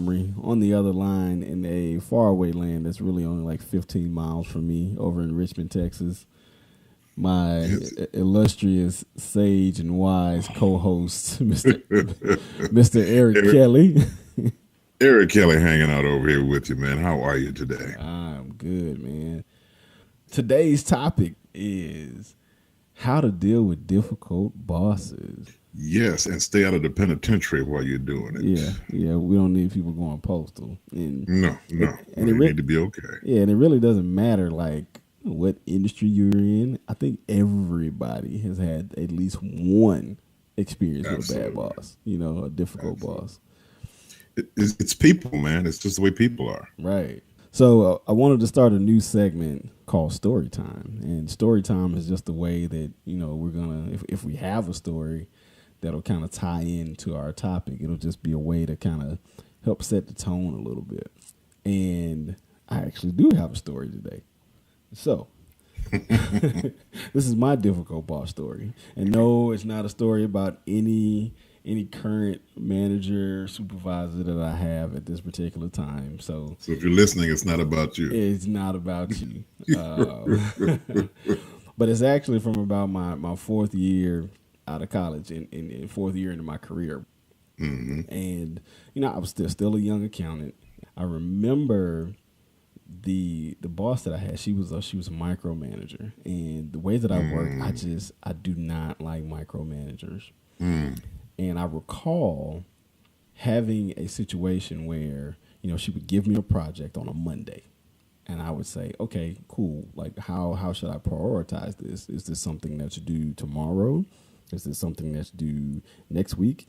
Montgomery. On the other line, in a faraway land that's really only like 15 miles from me, over in Richmond, Texas, my illustrious, sage, and wise co-host, Mr. Eric Kelly. Eric Kelly hanging out over here with you, man. How are you today? I'm good, man. Today's topic is how to deal with difficult bosses. Yes, and stay out of the penitentiary while you're doing it. Yeah. We don't need people going postal. And no. And you need to be okay. Yeah, and it really doesn't matter like what industry you're in. I think everybody has had at least one experience with a bad boss. A difficult boss. It's people, man. It's just the way people are. Right. So I wanted to start a new segment called Story Time. And Story Time is just the way that, we're going to, if we have a story that'll kind of tie into our topic, it'll just be a way to kind of help set the tone a little bit. And I actually do have a story today. So this is my difficult boss story. And no, it's not a story about any current manager, supervisor that I have at this particular time. So if you're listening, it's not about you. It's not about you. But it's actually from about my fourth year out of college and fourth year into my career. Mm-hmm. And, I was still a young accountant. I remember the boss that I had, she was a micromanager. And the way that I work, I do not like micromanagers. Mm. And I recall having a situation where, she would give me a project on a Monday. And I would say, okay, cool. Like, how should I prioritize this? Is this something that's due tomorrow? Is this something that's due next week?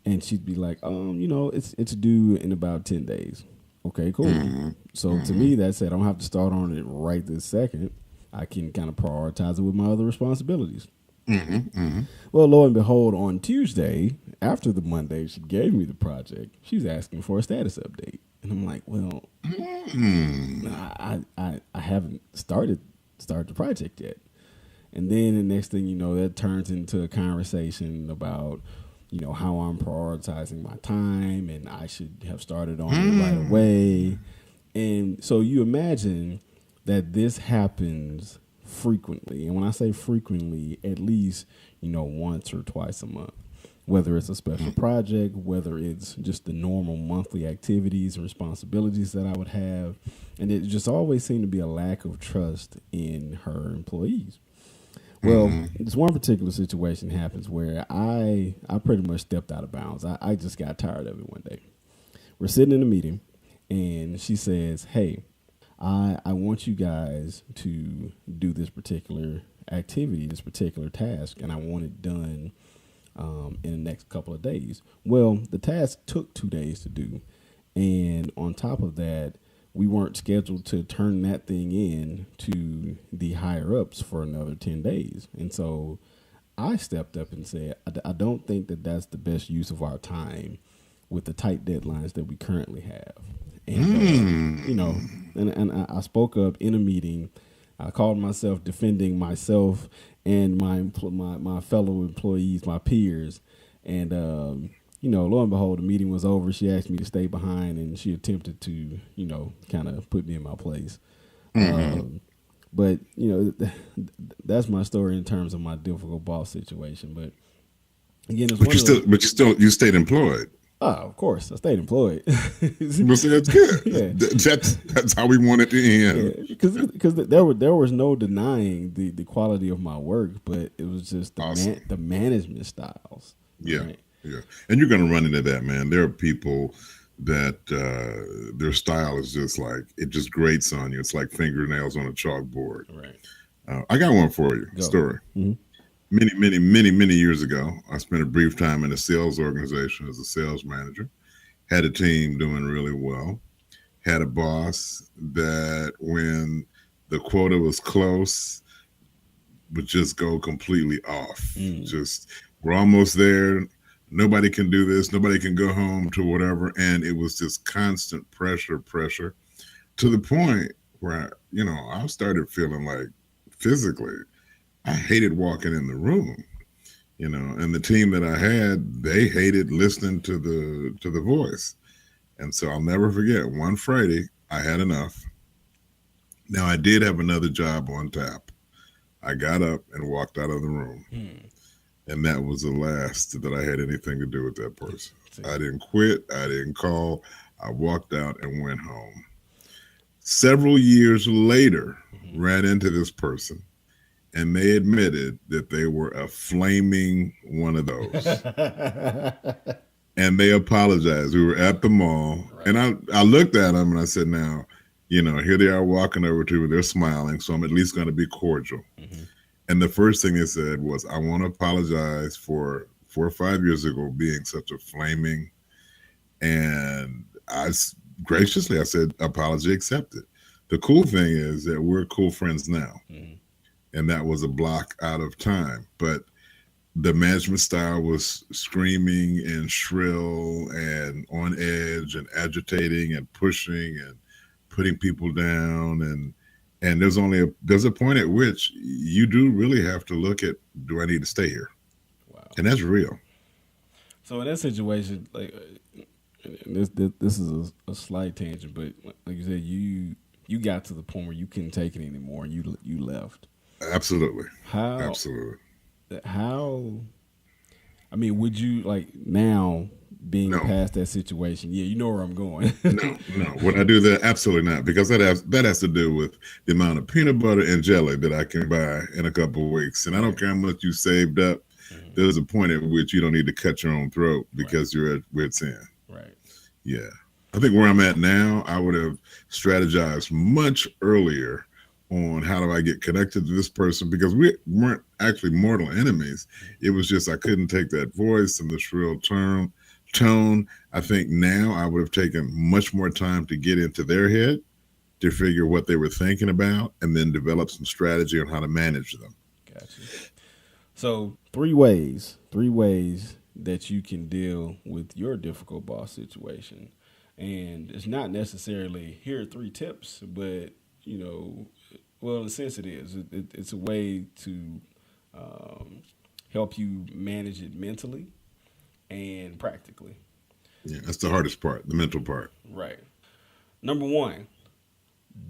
And she'd be like, it's due in about 10 days. Okay, cool. Mm-hmm. So to me, that said, I don't have to start on it right this second. I can kind of prioritize it with my other responsibilities. Mm-hmm. Mm-hmm. Well, lo and behold, on Tuesday, after the Monday she gave me the project, she's asking for a status update. And I'm like, well, I haven't started the project yet. And then the next thing you know, that turns into a conversation about, how I'm prioritizing my time and I should have started on it right away. And so you imagine that this happens frequently. And when I say frequently, at least, once or twice a month, whether it's a special project, whether it's just the normal monthly activities and responsibilities that I would have. And it just always seemed to be a lack of trust in her employees. Well, this one particular situation happens where I pretty much stepped out of bounds. I just got tired of it one day. We're sitting in a meeting and she says, hey, I want you guys to do this particular activity, this particular task, and I want it done in the next couple of days. Well, the task took 2 days to do. And on top of that, we weren't scheduled to turn that thing in to the higher ups for another 10 days. And so I stepped up and said, I don't think that that's the best use of our time with the tight deadlines that we currently have. And, and I spoke up in a meeting. I called myself defending myself and my fellow employees, my peers. And, lo and behold, the meeting was over. She asked me to stay behind and she attempted to, kind of put me in my place. But, that's my story in terms of my difficult boss situation. But again, you stayed employed. Oh, of course. I stayed employed. Well, see, that's good. Yeah. That's how we want it to end. Because there was no denying the quality of my work, but it was just the management styles. Yeah, right? Yeah. And you're going to run into that, man. There are people that their style is just like, it just grates on you. It's like fingernails on a chalkboard. Right. I got one for you. Go. Story. Mm-hmm. Many years ago, I spent a brief time in a sales organization as a sales manager. Had a team doing really well. Had a boss that when the quota was close would just go completely off. Just, we're almost there. Nobody can do this. Nobody can go home to whatever. And it was just constant pressure to the point where, I started feeling like physically, I hated walking in the room, and the team that I had, they hated listening to the voice. And so I'll never forget one Friday, I had enough. Now, I did have another job on tap. I got up and walked out of the room. And that was the last that I had anything to do with that person. I didn't quit. I didn't call. I walked out and went home. Several years later, ran into this person, and they admitted that they were a flaming one of those. And they apologized. We were at the mall, and I looked at them and I said, now, here they are walking over to me. They're smiling, so I'm at least going to be cordial. And the first thing they said was, I want to apologize for 4 or 5 years ago being such a flaming. And I said, apology accepted. The cool thing is that we're cool friends now. And that was a block out of time. But the management style was screaming and shrill and on edge and agitating and pushing and putting people down. And there's a point at which you do really have to look at, do I need to stay here? Wow. And that's real. So in that situation, like this is a slight tangent, but like you said, you got to the point where you couldn't take it anymore, and you left. Absolutely. Absolutely. How? I mean, would you, like, now being past that situation? Yeah, you know where I'm going. No. Would I do that? Absolutely not, because that has to do with the amount of peanut butter and jelly that I can buy in a couple of weeks, and I don't care how much you saved up. There's a point at which you don't need to cut your own throat because you're at wit's end. Right. Yeah. I think where I'm at now, I would have strategized much earlier on how do I get connected to this person, because we weren't actually mortal enemies. It was just I couldn't take that voice and the shrill tone. I think now I would have taken much more time to get into their head, to figure what they were thinking about, and then develop some strategy on how to manage them. Gotcha. So three ways that you can deal with your difficult boss situation. And it's not necessarily, here are 3 tips, but, well, in a sense it is. It's a way to help you manage it mentally and practically. Yeah, that's the hardest part, the mental part. Right. Number 1,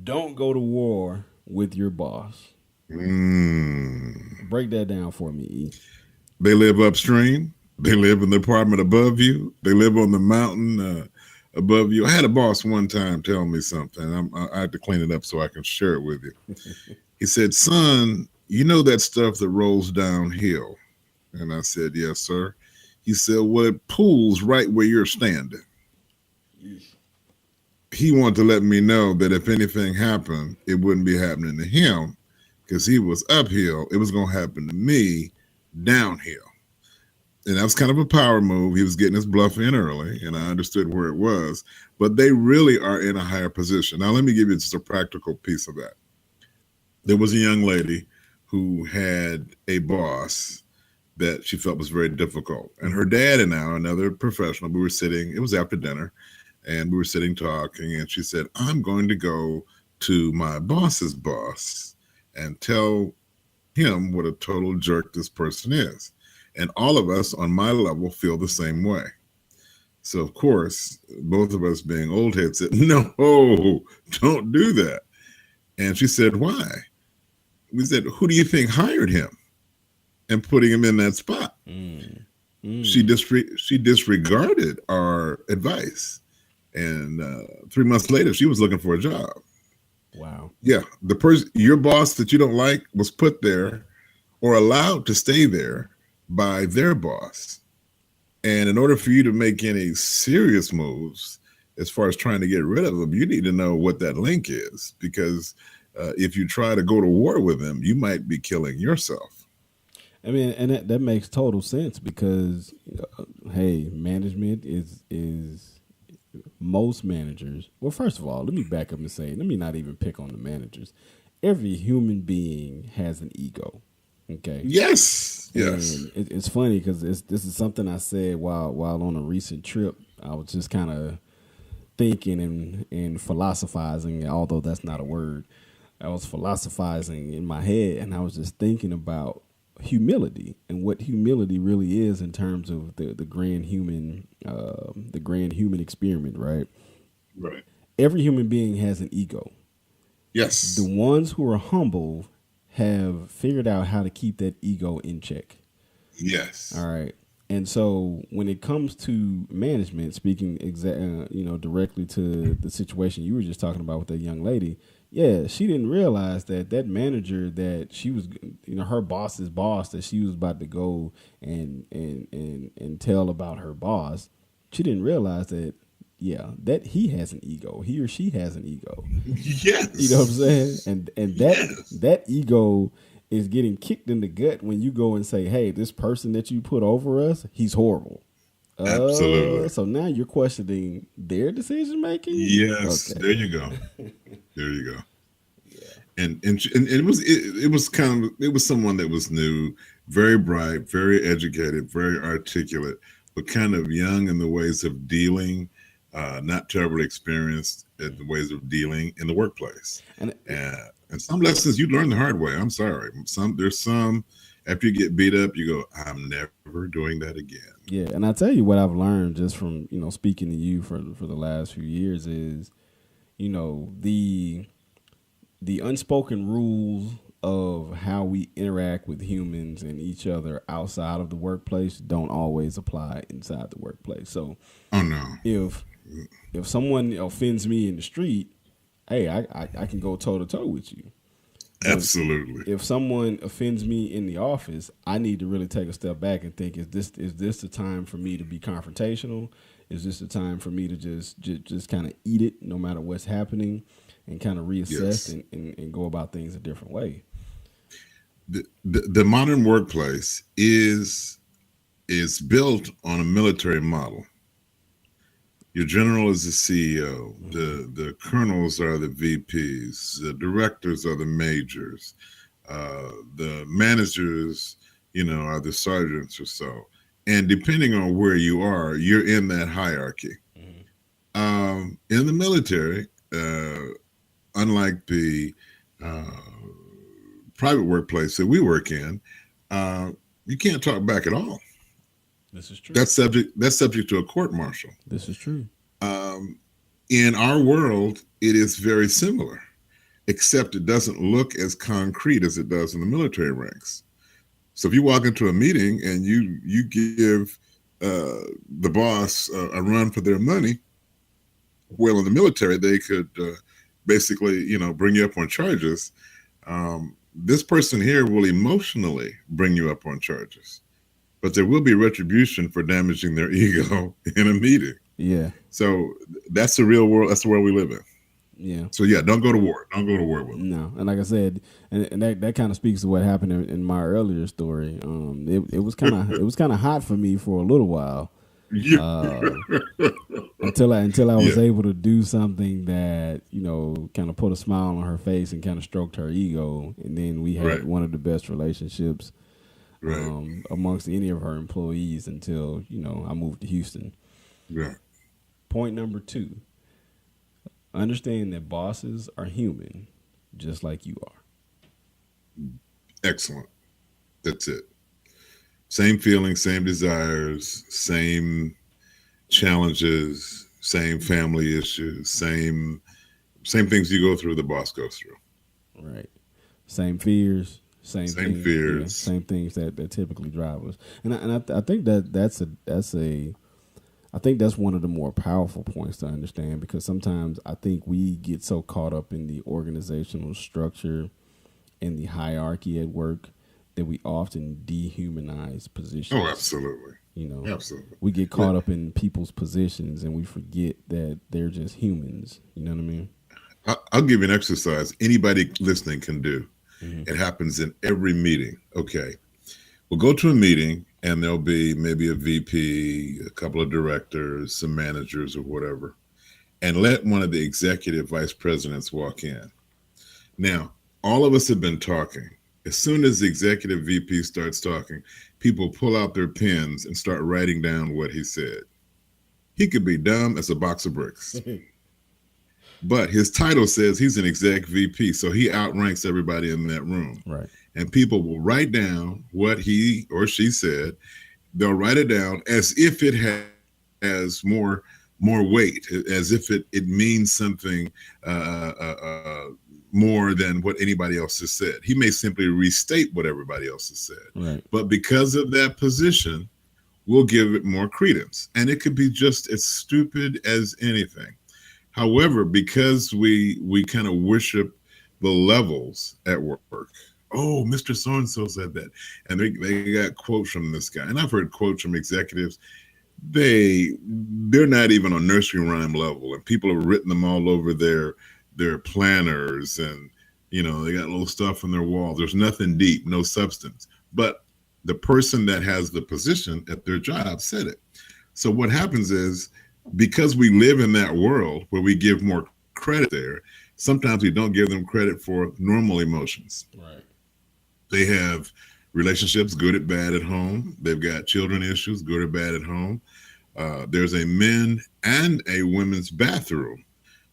don't go to war with your boss. Break that down for me, E. They live upstream. They live in the apartment above you. They live on the mountain above you. I had a boss one time tell me something. I had to clean it up so I can share it with you. He said, son, you know that stuff that rolls downhill? And I said, yes, sir. He said, well, it pools right where you're standing. He wanted to let me know that if anything happened, it wouldn't be happening to him, because he was uphill. It was going to happen to me downhill. And that was kind of a power move. He was getting his bluff in early, and I understood where it was. But they really are in a higher position. Now, let me give you just a practical piece of that. There was a young lady who had a boss that she felt was very difficult. And her dad and I, another professional, we were sitting, it was after dinner, and we were sitting talking, and she said, I'm going to go to my boss's boss and tell him what a total jerk this person is. And all of us on my level feel the same way. So, of course, both of us being old heads said, no, don't do that. And she said, why? We said, who do you think hired him and putting him in that spot? She disregarded our advice. And 3 months later, she was looking for a job. Wow. Yeah. Your boss that you don't like was put there or allowed to stay there by their boss. And in order for you to make any serious moves as far as trying to get rid of them, you need to know what that link is, because if you try to go to war with them, you might be killing yourself. I mean, and that makes total sense, because hey, management is most managers. Well, first of all, let me back up and say, let me not even pick on the managers. Every human being has an ego. Okay. Yes. It's funny because this is something I said while on a recent trip. I was just kind of thinking and philosophizing, although that's not a word. I was philosophizing in my head, and I was just thinking about humility and what humility really is in terms of the grand human experiment, right? Right. Every human being has an ego. The Yes. ones who are humble have figured out how to keep that ego in check. All Yes. right. And so when it comes to management, speaking directly to the situation you were just talking about with that young lady, yeah, she didn't realize that that manager that she was, her boss's boss that she was about to go and tell about her boss. She didn't realize that, yeah, that he has an ego. He or she has an ego. You know what I'm saying? Yes. And Yes. that ego is getting kicked in the gut when you go and say, "Hey, this person that you put over us, he's horrible." Absolutely. So now you're questioning their decision making. Yes. Okay. There you go. There you go. Yeah. And it was kind of, it was someone that was new, very bright, very educated, very articulate, but kind of young in the ways of dealing, not terribly experienced in the ways of dealing in the workplace. And And some lessons you learn the hard way. I'm sorry. There's some after you get beat up, you go, I'm never doing that again. yeah, and I tell you what I've learned just from speaking to you for the last few years is the unspoken rules of how we interact with humans and each other outside of the workplace don't always apply inside the workplace. So Oh no. if someone offends me in the street, hey, I can go toe to toe with you. But Absolutely. if someone offends me in the office, I need to really take a step back and think: is this the time for me to be confrontational? Is this the time for me to just kind of eat it, no matter what's happening, and kind of reassess Yes. and go about things a different way? The modern workplace is built on a military model. Your general is the CEO. Mm-hmm. The colonels are the VPs. The directors are the majors. The managers, are the sergeants or so. And depending on where you are, you're in that hierarchy. Mm-hmm. In the military, unlike the uh, private workplace that we work in, uh, you can't talk back at all. This is true. That's subject to a court martial. This is true. Um, in our world, it is very similar, except it doesn't look as concrete as it does in the military ranks. So if you walk into a meeting and you give the boss a run for their money, well, in the military they could basically bring you up on charges. This person here will emotionally bring you up on charges, but there will be retribution for damaging their ego in a meeting. Yeah. So that's the real world. That's the world we live in. Yeah. So yeah, don't go to war. Don't go to war with them. No, and like I said, and that kind of speaks to what happened in my earlier story. It was kind of hot for me for a little while, Yeah. uh, until I was Yeah. able to do something that kind of put a smile on her face and kind of stroked her ego, and then we had Right. one of the best relationships Right. amongst any of her employees until I moved to Houston. Yeah. Point number 2: understand that bosses are human, just like you are. Excellent. That's it. Same feelings, same desires, same challenges, same family issues, same things you go through, the boss goes through. Right. Same fears, same Same things. Yeah, fears. same things that typically drive us. And I think I think that's one of the more powerful points to understand, because sometimes I think we get so caught up in the organizational structure and the hierarchy at work that we often dehumanize Oh, positions. absolutely. You know, Absolutely. we get caught up in people's positions and we forget that they're just humans. You know what I mean? I'll give you an exercise anybody listening can do. Mm-hmm. It happens in every meeting. Okay. We'll go to a meeting and there'll be maybe a VP, a couple of directors, some managers or whatever, and let one of the executive vice presidents walk in. Now, all of us have been talking. As soon as the executive VP starts talking, people pull out their pens and start writing down what he said. He could be dumb as a box of bricks. But his title says he's an exec VP, so he outranks everybody in that room. Right. And people will write down what he or she said. They'll write it down as if it has more weight, as if it means something more than what anybody else has said. He may simply restate what everybody else has said. Right. But because of that position, we'll give it more credence. And it could be just as stupid as anything. However, because we kind of worship the levels at work. Oh, Mr. So-and-so said that. And they got quotes from this guy. And I've heard quotes from executives. They're not even on nursery rhyme level. And people have written them all over their planners, and they got little stuff on their wall. There's nothing deep, no substance. But the person that has the position at their job said it. So what happens is, because we live in that world where we give more credit there, sometimes we don't give them credit for normal emotions. Right. They have relationships, good or bad, at home. They've got children issues, good or bad, at home. There's a men and a women's bathroom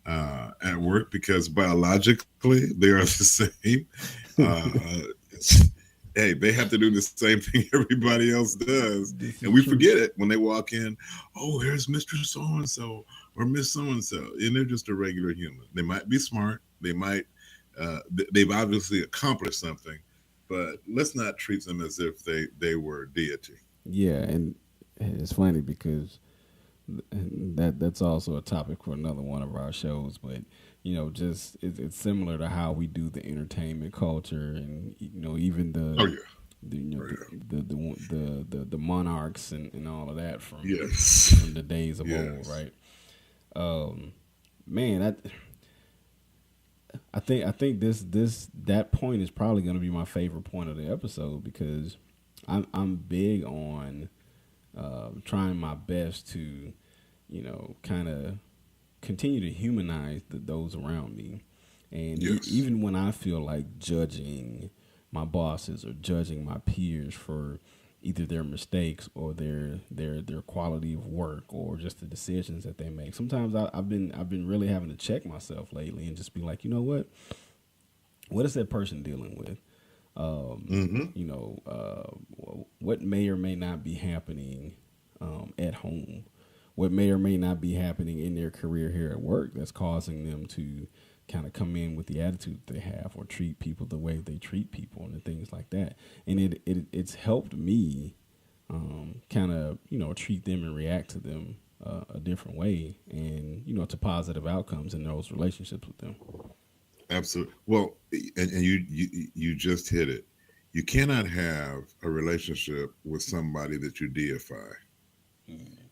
at work, because biologically they are the same. Hey, they have to do the same thing everybody else does. And we forget it when they walk in. Oh, here's Mr. So-and-so or Miss So-and-so. And they're just a regular human. They might be smart. They've obviously accomplished something, but let's not treat them as if they were deity. Yeah, and it's funny because that's also a topic for another one of our shows. But just it's similar to how we do the entertainment culture, and even the monarchs and all of that from the days of old, right? Man, I think that point is probably going to be my favorite point of the episode, because I'm big on trying my best to kind of continue to humanize those around me, and even when I feel like judging my bosses or judging my peers for either their mistakes or their quality of work or just the decisions that they make. Sometimes I've been really having to check myself lately and just be like, what is that person dealing with? What may or may not be happening at home, what may or may not be happening in their career here at work that's causing them to kind of come in with the attitude they have or treat people the way they treat people and things like that. And it's helped me kind of, treat them and react to them a different way, and, to positive outcomes in those relationships with them. Absolutely. Well, and you just hit it. You cannot have a relationship with somebody that you deify.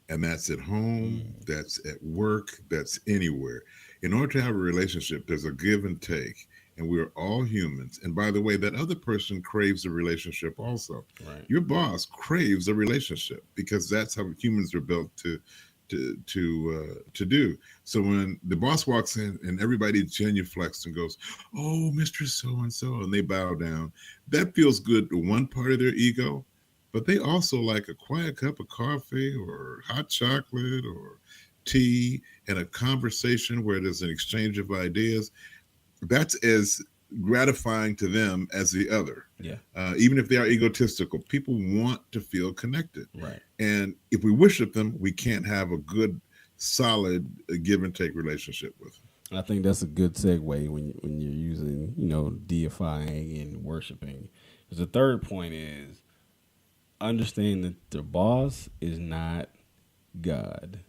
And that's at home, that's at work, that's anywhere. In order to have a relationship, there's a give and take, and we're all humans. And by the way, that other person craves a relationship also. Right. Your boss craves a relationship, because that's how humans are built to do. So when the boss walks in and everybody genuflects and goes, "Oh, Mr. So-and-so," and they bow down, that feels good to one part of their ego. But they also like a quiet cup of coffee or hot chocolate or tea and a conversation where there's an exchange of ideas. That's as gratifying to them as the other. Yeah. Even if they are egotistical, people want to feel connected. Right. And if we worship them, we can't have a good, solid give and take relationship with them. I think that's a good segue when you're using, deifying and worshiping. Because the third point is understand that the boss is not God.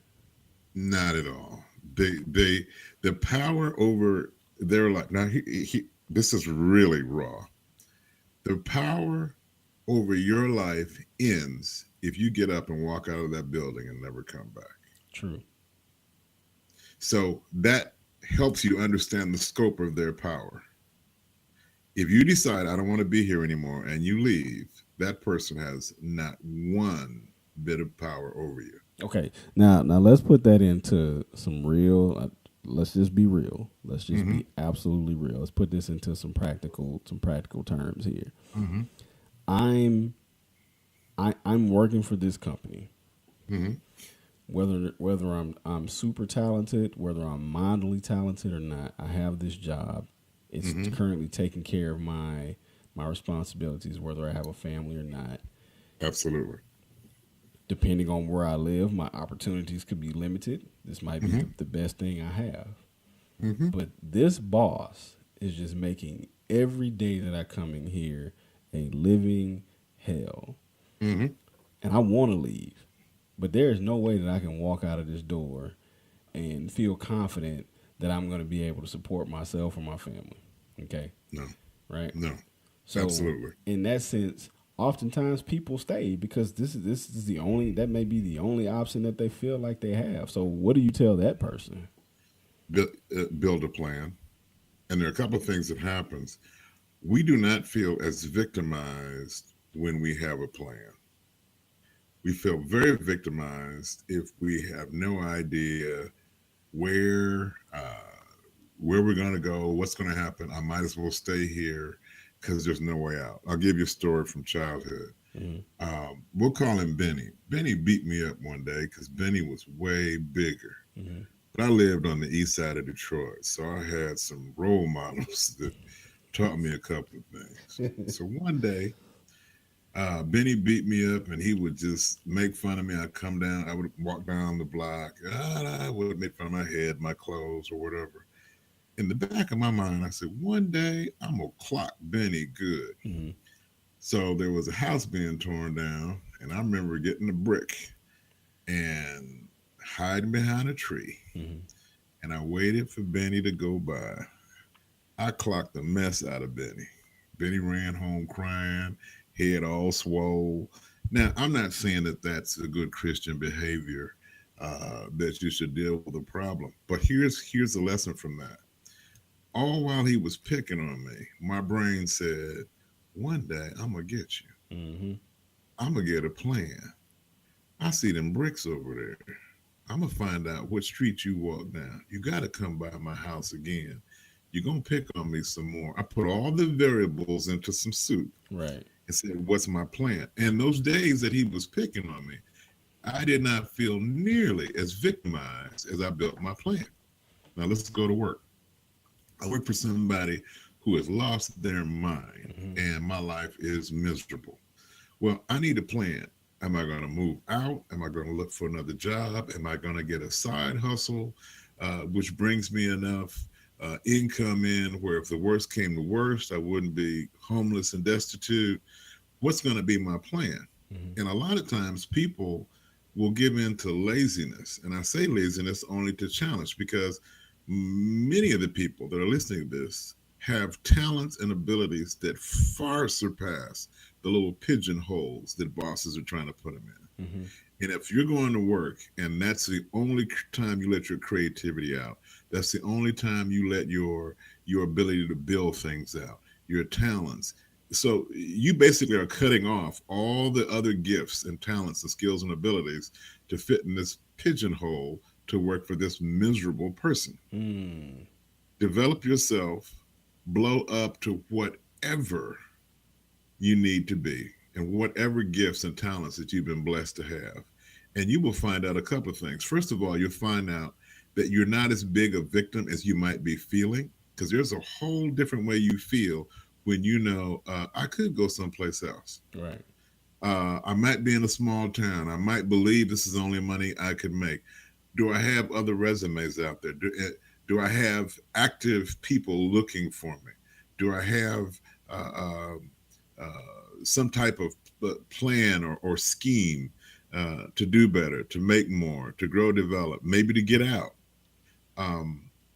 Not at all. The power over their life. Now, this is really raw. The power over your life ends if you get up and walk out of that building and never come back. True. So that helps you understand the scope of their power. If you decide, I don't want to be here anymore, and you leave, that person has not one bit of power over you. Okay. Now let's put that into some real, let's just be real. Let's just be absolutely real. Let's put this into some practical terms here. I'm working for this company. whether I'm super talented, whether I'm mildly talented or not, I have this job. It's currently taking care of my responsibilities, whether I have a family or not. Absolutely. Depending on where I live, my opportunities could be limited. This might be the best thing I have. But this boss is just making every day that I come in here a living hell. And I want to leave. But there is no way that I can walk out of this door and feel confident that I'm going to be able to support myself or my family. Okay? No. Right? No. So Absolutely. in that sense, oftentimes people stay because this is the only, that may be the only option that they feel like they have. So what do you tell that person? Build a plan. And there are a couple of things that happens. We do not feel as victimized when we have a plan. We feel very victimized if we have no idea where we're going to go, what's going to happen. I might as well stay here because there's no way out. I'll give you a story from childhood. We'll call him Benny. Benny beat me up one day because Benny was way bigger. But I lived on the east side of Detroit, so I had some role models that taught me a couple of things. So one day, Benny beat me up, and he would just make fun of me. I'd come down, I would walk down the block, I would make fun of my head, my clothes, or whatever. In the back of my mind, I said, one day I'm gonna clock Benny good. So there was a house being torn down, and I remember getting a brick and hiding behind a tree. And I waited for Benny to go by. I clocked the mess out of Benny. Benny ran home crying, head all swole. Now, I'm not saying that that's a good Christian behavior, that you should deal with a problem. But here's the lesson from that. All while he was picking on me, my brain said, one day I'm going to get you. I'm going to get a plan. I see them bricks over there. I'm going to find out what street you walk down. You got to come by my house again. You're going to pick on me some more. I put all the variables into some soup. Right. And said, what's my plan? And those days that he was picking on me, I did not feel nearly as victimized as I built my plan. Now let's go to work. I work for somebody who has lost their mind and my life is miserable. Well, I need a plan. Am I going to move out? Am I going to look for another job? Am I going to get a side hustle, which brings me enough income in where if the worst came to worst, I wouldn't be homeless and destitute? What's going to be my plan? And a lot of times people will give in to laziness. And I say laziness only to challenge, because many of the people that are listening to this have talents and abilities that far surpass the little pigeonholes that bosses are trying to put them in. And if you're going to work and that's the only time you let your creativity out, that's the only time you let your ability to build things out, your talents. So you basically are cutting off all the other gifts and talents and skills and abilities to fit in this pigeonhole to work for this miserable person. Develop yourself, blow up to whatever you need to be and whatever gifts and talents that you've been blessed to have. And you will find out a couple of things. First of all, you'll find out that you're not as big a victim as you might be feeling, because there's a whole different way you feel when you know, I could go someplace else. Right. I might be in a small town. I might believe this is the only money I could make. Do I have other resumes out there? Do I have active people looking for me? Do I have some type of plan or scheme to do better, to make more, to grow, develop, maybe to get out?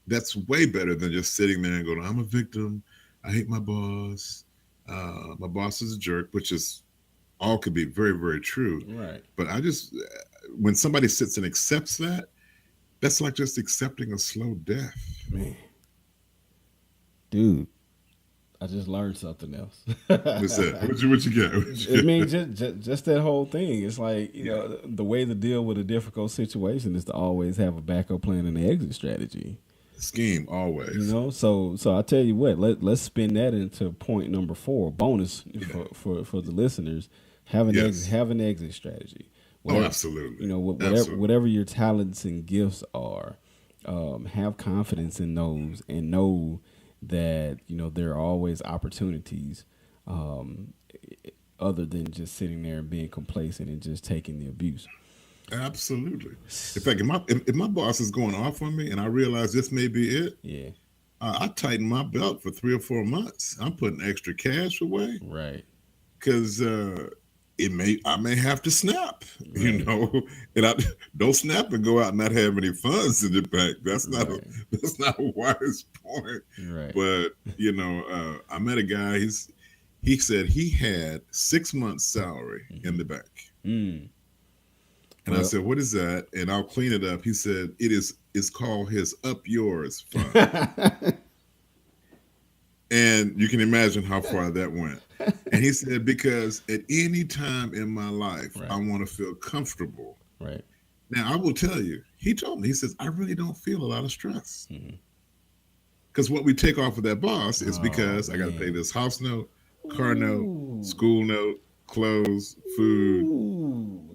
That's way better than just sitting there and going, I'm a victim. I hate my boss. My boss is a jerk, which is all could be very, very true. Right. But when somebody sits and accepts that, that's like just accepting a slow death. Man. Dude, I just learned something else. What's that? What you get? I mean, just that whole thing. It's like, you know, the way to deal with a difficult situation is to always have a backup plan and an exit strategy. Scheme, always. You know, so I tell you what, let's spin that into point number 4, bonus for the listeners. Have an exit strategy. Oh, whatever, absolutely. Absolutely. whatever your talents and gifts are, have confidence in those and know that there are always opportunities, um, other than just sitting there and being complacent and just taking the abuse. Absolutely. In fact, if my boss is going off on me and I realize this may be it, Yeah, I tighten my belt for 3 or 4 months. I'm putting extra cash away right, because I may have to snap, right, and I don't snap and go out and not have any funds in the bank. right, That's not a wise point. right. But I met a guy. He said he had 6 months' salary in Mm-hmm. the bank. Mm. And I Well, said, "What is that?" And I'll clean it up. He said, It's called his Up Yours Fund." And you can imagine how far that went. And he said, "Because at any time in my life, I right, want to feel comfortable." right. Now, I will tell you, he told me, he says, "I really don't feel a lot of stress." Mm-hmm. Because what we take off of that boss is Oh because I got to pay man. this house note, car note, Ooh. school note, clothes, food. Ooh.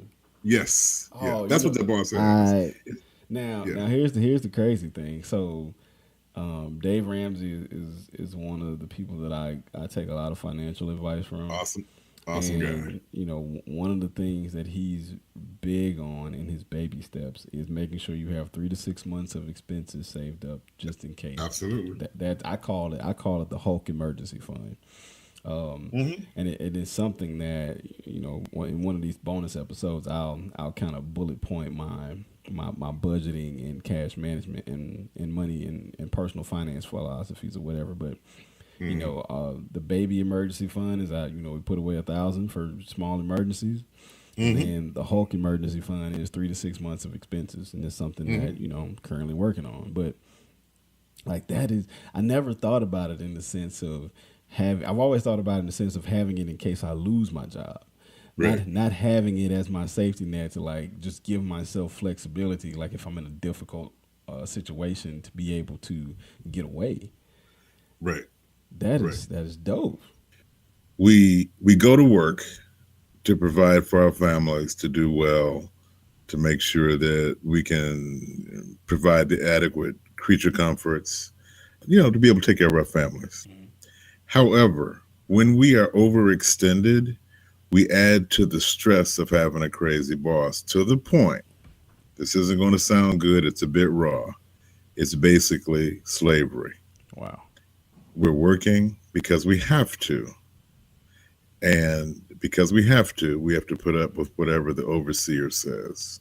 Yes. Yeah. Oh, That's what that boss has. I now Yeah. now here's the crazy thing. So, Dave Ramsey is one of the people that I take a lot of financial advice from. Awesome. Awesome guy. And one of the things that he's big on in his baby steps is making sure you have 3 to 6 months of expenses saved up just in case. Absolutely. That I call it the Hulk emergency fund. Mm-hmm. And it is something that in one of these bonus episodes I'll kind of bullet point my budgeting and cash management and money and personal finance philosophies or whatever. But the baby emergency fund is that we put away 1,000 for small emergencies. And Mm-hmm. then the Hulk emergency fund is 3 to 6 months of expenses, and it's something Mm-hmm. that I'm currently working on. But like that is, I never thought about it in the sense of I've always thought about it in the sense of having it in case I lose my job, Right. not having it as my safety net to like just give myself flexibility, like if I'm in a difficult situation to be able to get away. Right. That Right. is dope. We go to work to provide for our families, to do well, to make sure that we can provide the adequate creature comforts, to be able to take care of our families. However, when we are overextended, we add to the stress of having a crazy boss to the point. This isn't going to sound good. It's a bit raw. It's basically slavery. Wow. We're working because we have to. And because we have to put up with whatever the overseer says.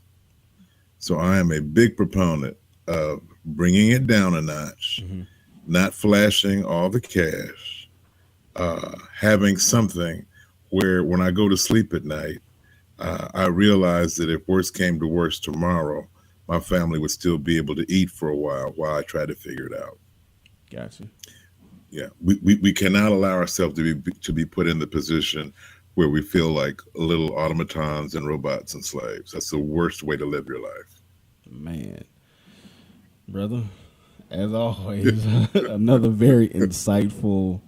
So I am a big proponent of bringing it down a notch, Mm-hmm. not flashing all the cash, having something where when I go to sleep at night, I realize that if worst came to worst tomorrow, my family would still be able to eat for a while I try to figure it out. Gotcha. Yeah, we cannot allow ourselves to be put in the position where we feel like little automatons and robots and slaves. That's the worst way to live your life. Man, brother, as always, another very insightful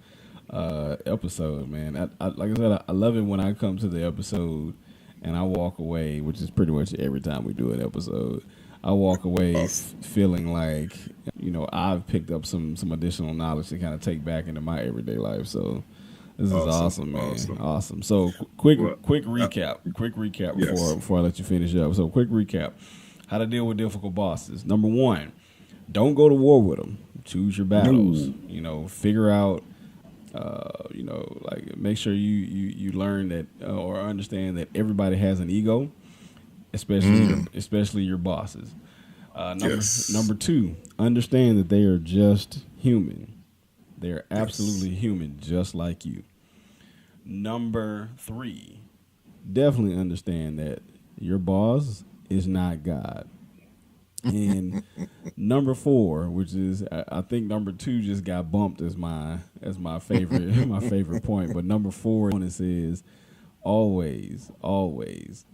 episode, man. Like I said, I love it when I come to the episode and I walk away, which is pretty much every time we do an episode. I walk away Awesome. feeling like I've picked up some additional knowledge to kind of take back into my everyday life. So this is awesome, man. Awesome. So quick Well, recap. Quick recap yes. before I let you finish up. So quick recap. How to deal with difficult bosses. Number one, don't go to war with them. Choose your battles. Figure out. Like make sure you learn that or understand that everybody has an ego, especially your bosses. Yes. Number two, understand that they are just human. They are absolutely Yes. human, just like you. Number three, definitely understand that your boss is not God. And number four, which is I think number two just got bumped as my favorite my favorite point. But number four on it says always, always,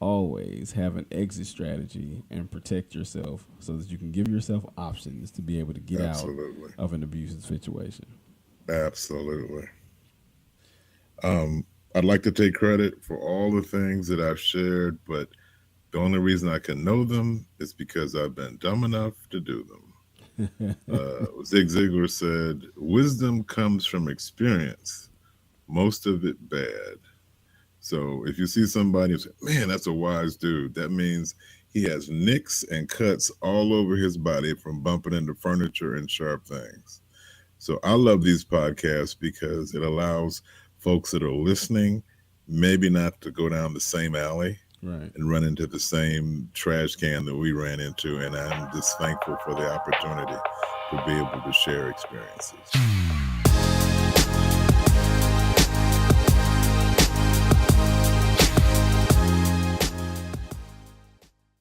always have an exit strategy and protect yourself so that you can give yourself options to be able to get out Absolutely. of an abusive situation. Absolutely. I'd like to take credit for all the things that I've shared, but The only reason I can know them is because I've been dumb enough to do them. Zig Ziglar said, wisdom comes from experience, most of it bad. So if you see somebody and say, man, that's a wise dude, that means he has nicks and cuts all over his body from bumping into furniture and sharp things. So I love these podcasts because it allows folks that are listening maybe not to go down the same alley Right. and run into the same trash can that we ran into. And I'm just thankful for the opportunity to be able to share experiences.